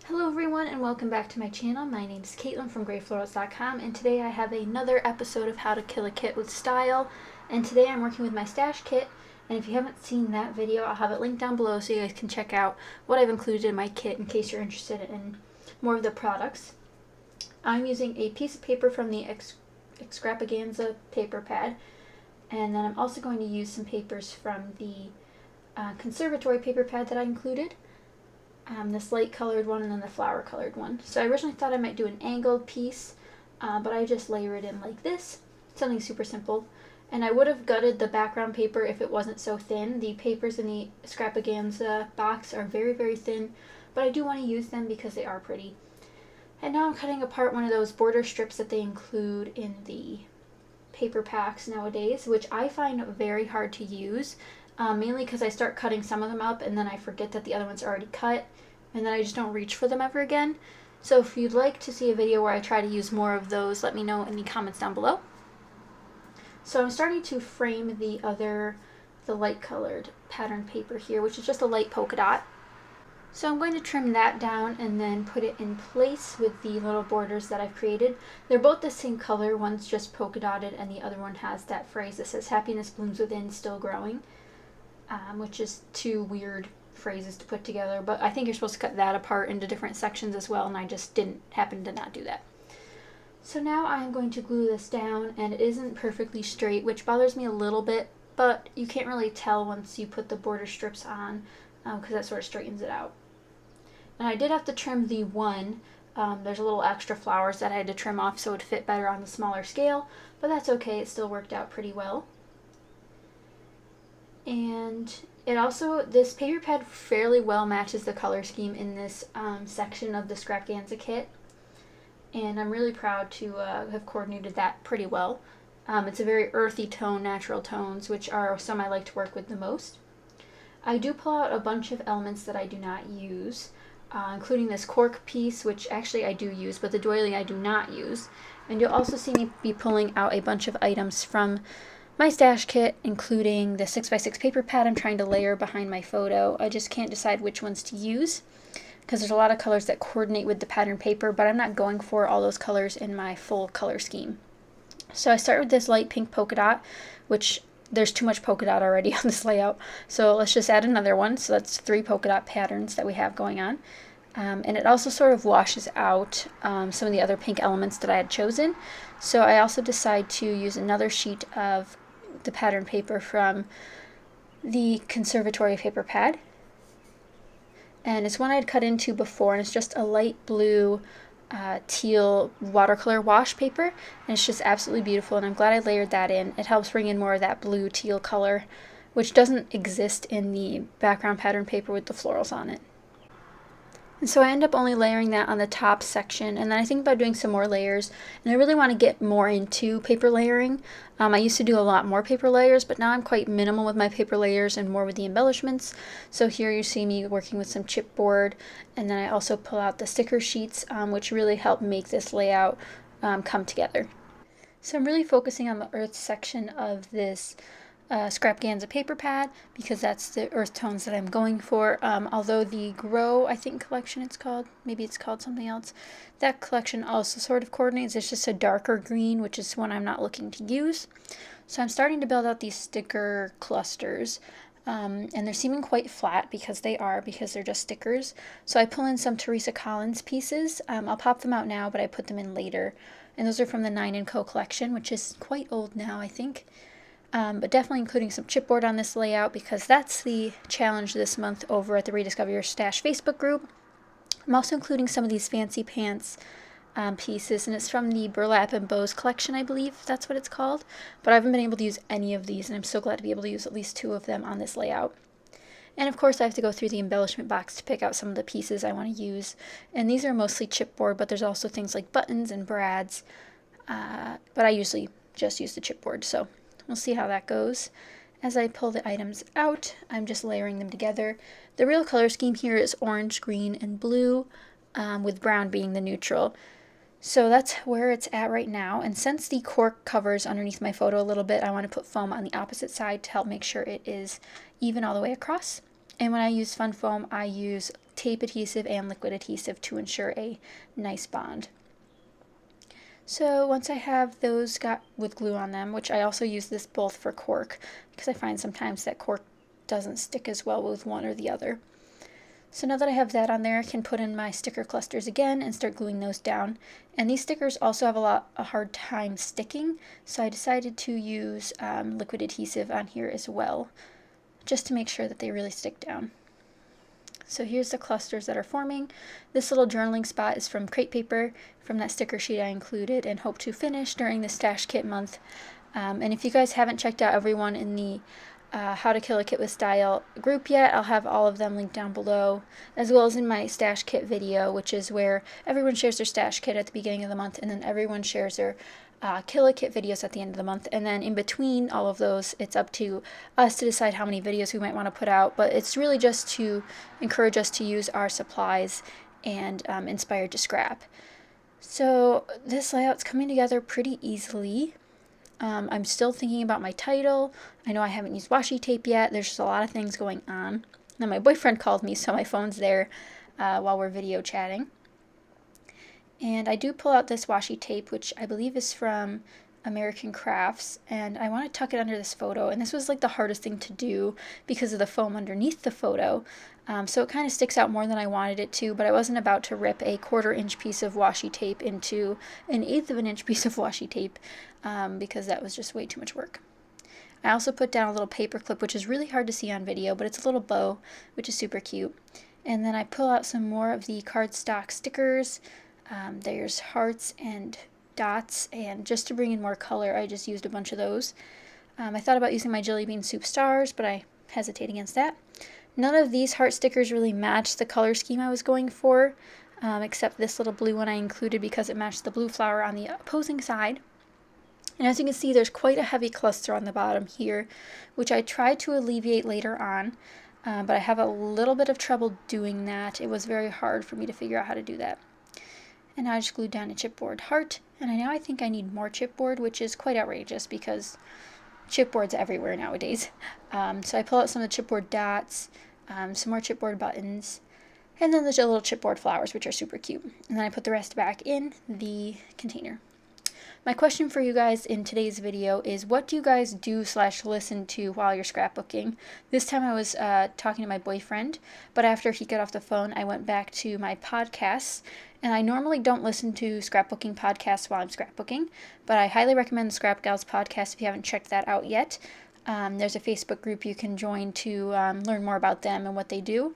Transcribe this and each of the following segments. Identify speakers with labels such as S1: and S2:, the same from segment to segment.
S1: Hello everyone and welcome back to my channel. My name is Caitlin from Florals.com and today I have another episode of How to Kill a Kit with Style. And today I'm working with my stash kit, and if you haven't seen that video I'll have it linked down below so you guys can check out what I've included in my kit in case you're interested in more of the products. I'm using a piece of paper from the HTKAKWS paper pad, and then I'm also going to use some papers from the conservatory paper pad that I included. This light colored one and then the flower colored one. So I originally thought I might do an angled piece, but I just layer it in like this. Something super simple. And I would have gutted the background paper if it wasn't so thin. The papers in the HTKAKWS box are very, very thin, but I do want to use them because they are pretty. And now I'm cutting apart one of those border strips that they include in the paper packs nowadays, which I find very hard to use. Mainly because I start cutting some of them up and then I forget that the other ones are already cut, and then I just don't reach for them ever again. So if you'd like to see a video where I try to use more of those, let me know in the comments down below. So I'm starting to frame the light colored pattern paper here, which is just a light polka dot. So I'm going to trim that down and then put it in place with the little borders that I've created. They're both the same color, one's just polka dotted and the other one has that phrase that says happiness blooms within, still growing. Which is two weird phrases to put together, but I think you're supposed to cut that apart into different sections as well, and I just happen to not do that. So now I'm going to glue this down, and it isn't perfectly straight, which bothers me a little bit, but you can't really tell once you put the border strips on, because that sort of straightens it out. And I did have to trim the one. There's a little extra flowers that I had to trim off so it would fit better on the smaller scale, but that's okay, it still worked out pretty well. And it also, this paper pad fairly well matches the color scheme in this section of the HTKAKWS kit, and I'm really proud to have coordinated that pretty well. It's a very earthy tone, natural tones, which are some I like to work with the most. I do pull out a bunch of elements that I do not use, including this cork piece, which actually I do use, but the doily I do not use. And you'll also see me be pulling out a bunch of items from my stash kit, including the 6x6 paper pad I'm trying to layer behind my photo. I just can't decide which ones to use because there's a lot of colors that coordinate with the pattern paper, but I'm not going for all those colors in my full color scheme. So I start with this light pink polka dot, which there's too much polka dot already on this layout, so let's just add another one. So that's 3 polka dot patterns that we have going on. And it also sort of washes out some of the other pink elements that I had chosen. So I also decide to use another sheet of the pattern paper from the conservatory paper pad, and it's one I'd cut into before, and it's just a light blue teal watercolor wash paper, and it's just absolutely beautiful, and I'm glad I layered that in. It helps bring in more of that blue teal color, which doesn't exist in the background pattern paper with the florals on it. And so I end up only layering that on the top section, and then I think about doing some more layers, and I really want to get more into paper layering. I used to do a lot more paper layers, but now I'm quite minimal with my paper layers and more with the embellishments. So here you see me working with some chipboard, and then I also pull out the sticker sheets, which really help make this layout come together. So I'm really focusing on the earth section of this HTKAKWS paper pad because that's the earth tones that I'm going for. Although the Grow, I think collection it's called, maybe it's called something else, that collection also sort of coordinates. It's just a darker green, which is one I'm not looking to use. So I'm starting to build out these sticker clusters, and they're seeming quite flat because they're just stickers. So I pull in some Teresa Collins pieces. I'll pop them out now, but I put them in later, and those are from the 9 & Co collection, which is quite old now, I think. But definitely including some chipboard on this layout because that's the challenge this month over at the Rediscover Your Stash Facebook group. I'm also including some of these fancy pants pieces, and it's from the Burlap and Bows collection, I believe that's what it's called. But I haven't been able to use any of these, and I'm so glad to be able to use at least 2 of them on this layout. And of course I have to go through the embellishment box to pick out some of the pieces I want to use. And these are mostly chipboard, but there's also things like buttons and brads. But I usually just use the chipboard, so we'll see how that goes. As I pull the items out, I'm just layering them together. The real color scheme here is orange, green, and blue, with brown being the neutral. So that's where it's at right now. And since the cork covers underneath my photo a little bit, I want to put foam on the opposite side to help make sure it is even all the way across. And when I use fun foam, I use tape adhesive and liquid adhesive to ensure a nice bond. So once I have those got with glue on them, which I also use this both for cork, because I find sometimes that cork doesn't stick as well with one or the other. So now that I have that on there, I can put in my sticker clusters again and start gluing those down. And these stickers also have a hard time sticking, so I decided to use liquid adhesive on here as well, just to make sure that they really stick down. So here's the clusters that are forming. This little journaling spot is from crepe paper from that sticker sheet I included and hope to finish during the stash kit month. And if you guys haven't checked out everyone in the How to Kill a Kit with Style group yet, I'll have all of them linked down below, as well as in my stash kit video, which is where everyone shares their stash kit at the beginning of the month, and then everyone shares their Kill a Kit videos at the end of the month. And then in between all of those, it's up to us to decide how many videos we might want to put out, but it's really just to encourage us to use our supplies and inspired to scrap. So this layout's coming together pretty easily. I'm still thinking about my title. I know I haven't used washi tape yet. There's just a lot of things going on. Now my boyfriend called me, so my phone's there while we're video chatting. And I do pull out this washi tape, which I believe is from American Crafts, and I want to tuck it under this photo. And this was like the hardest thing to do because of the foam underneath the photo. So it kind of sticks out more than I wanted it to, but I wasn't about to rip a 1/4 inch piece of washi tape into an 1/8 of an inch piece of washi tape because that was just way too much work. I also put down a little paper clip, which is really hard to see on video, but it's a little bow, which is super cute. And then I pull out some more of the cardstock stickers. There's hearts and dots, and just to bring in more color, I just used a bunch of those. I thought about using my jelly bean soup stars, but I hesitate against that. None of these heart stickers really matched the color scheme I was going for, except this little blue one I included because it matched the blue flower on the opposing side. And as you can see, there's quite a heavy cluster on the bottom here, which I tried to alleviate later on, but I have a little bit of trouble doing that. It was very hard for me to figure out how to do that. And now I just glued down a chipboard heart, and I think I need more chipboard, which is quite outrageous because chipboard's everywhere nowadays. So I pull out some of the chipboard dots, some more chipboard buttons, and then there's a little chipboard flowers, which are super cute. And then I put the rest back in the container. My question for you guys in today's video is, what do you guys do / listen to while you're scrapbooking? This time I was talking to my boyfriend, but after he got off the phone, I went back to my podcasts. And I normally don't listen to scrapbooking podcasts while I'm scrapbooking, but I highly recommend the Scrap Gals podcast if you haven't checked that out yet. There's a Facebook group you can join to learn more about them and what they do.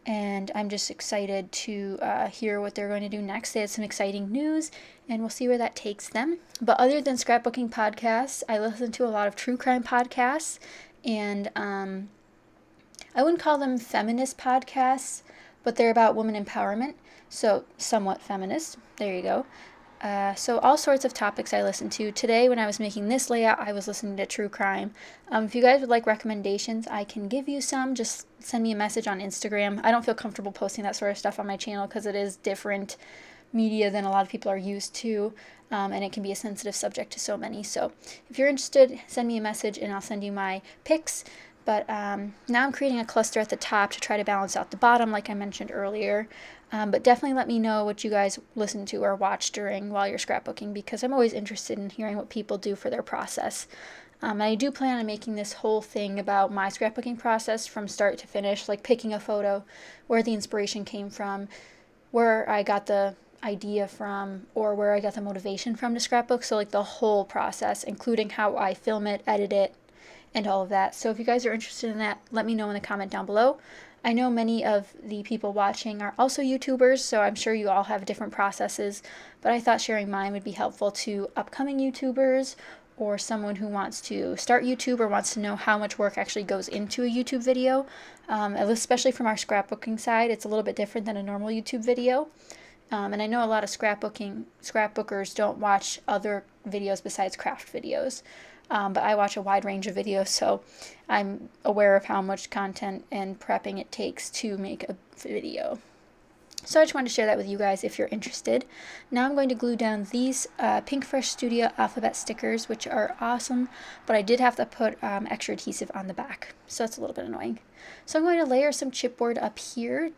S1: And I'm just excited to hear what they're going to do next. They had some exciting news, and we'll see where that takes them. But other than scrapbooking podcasts, I listen to a lot of true crime podcasts, and I wouldn't call them feminist podcasts, but they're about women empowerment, so somewhat feminist. There you go. So all sorts of topics I listen to. Today, when I was making this layout, I was listening to true crime. If you guys would like recommendations, I can give you some. Just send me a message on Instagram. I don't feel comfortable posting that sort of stuff on my channel because it is different media than a lot of people are used to, and it can be a sensitive subject to so many. So if you're interested, send me a message and I'll send you my pics. But now I'm creating a cluster at the top to try to balance out the bottom, like I mentioned earlier. But definitely let me know what you guys listen to or watch while you're scrapbooking, because I'm always interested in hearing what people do for their process. And I do plan on making this whole thing about my scrapbooking process from start to finish, like picking a photo, where the inspiration came from, where I got the idea from, or where I got the motivation from to scrapbook. So like the whole process, including how I film it, edit it, and all of that. So if you guys are interested in that, let me know in the comment down below. I know many of the people watching are also YouTubers, so I'm sure you all have different processes, but I thought sharing mine would be helpful to upcoming YouTubers or someone who wants to start YouTube or wants to know how much work actually goes into a YouTube video. Especially from our scrapbooking side, it's a little bit different than a normal YouTube video. And I know a lot of scrapbookers don't watch other videos besides craft videos. But I watch a wide range of videos, so I'm aware of how much content and prepping it takes to make a video. So I just wanted to share that with you guys if you're interested. Now I'm going to glue down these Pink Fresh Studio alphabet stickers, which are awesome, but I did have to put extra adhesive on the back, so that's a little bit annoying. So I'm going to layer some chipboard up here.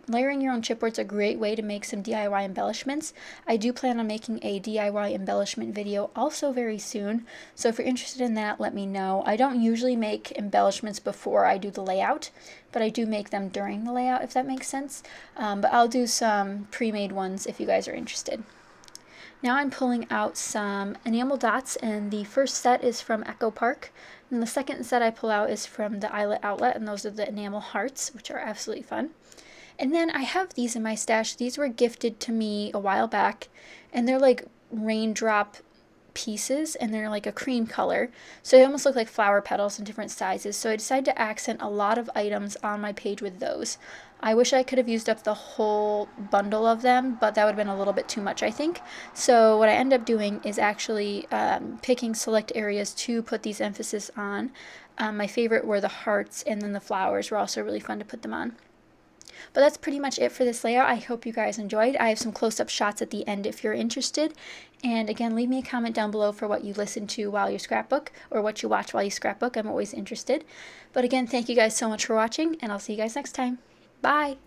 S1: Layering your own chipboard is a great way to make some DIY embellishments. I do plan on making a DIY embellishment video also very soon, so if you're interested in that, let me know. I don't usually make embellishments before I do the layout, but I do make them during the layout, if that makes sense. But I'll do some pre-made ones if you guys are interested. Now I'm pulling out some enamel dots, and the first set is from Echo Park, and the second set I pull out is from the Eyelet Outlet, and those are the enamel hearts, which are absolutely fun. And then I have these in my stash. These were gifted to me a while back, and they're like raindrop pieces, and they're like a cream color, so they almost look like flower petals in different sizes. So I decided to accent a lot of items on my page with those. I wish I could have used up the whole bundle of them, but that would have been a little bit too much, I think. So what I ended up doing is actually picking select areas to put these emphasis on. My favorite were the hearts, and then the flowers were also really fun to put them on. But that's pretty much it for this layout. I hope you guys enjoyed. I have some close-up shots at the end if you're interested. And again, leave me a comment down below for what you listen to while you scrapbook, or what you watch while you scrapbook. I'm always interested. But again, thank you guys so much for watching, and I'll see you guys next time. Bye!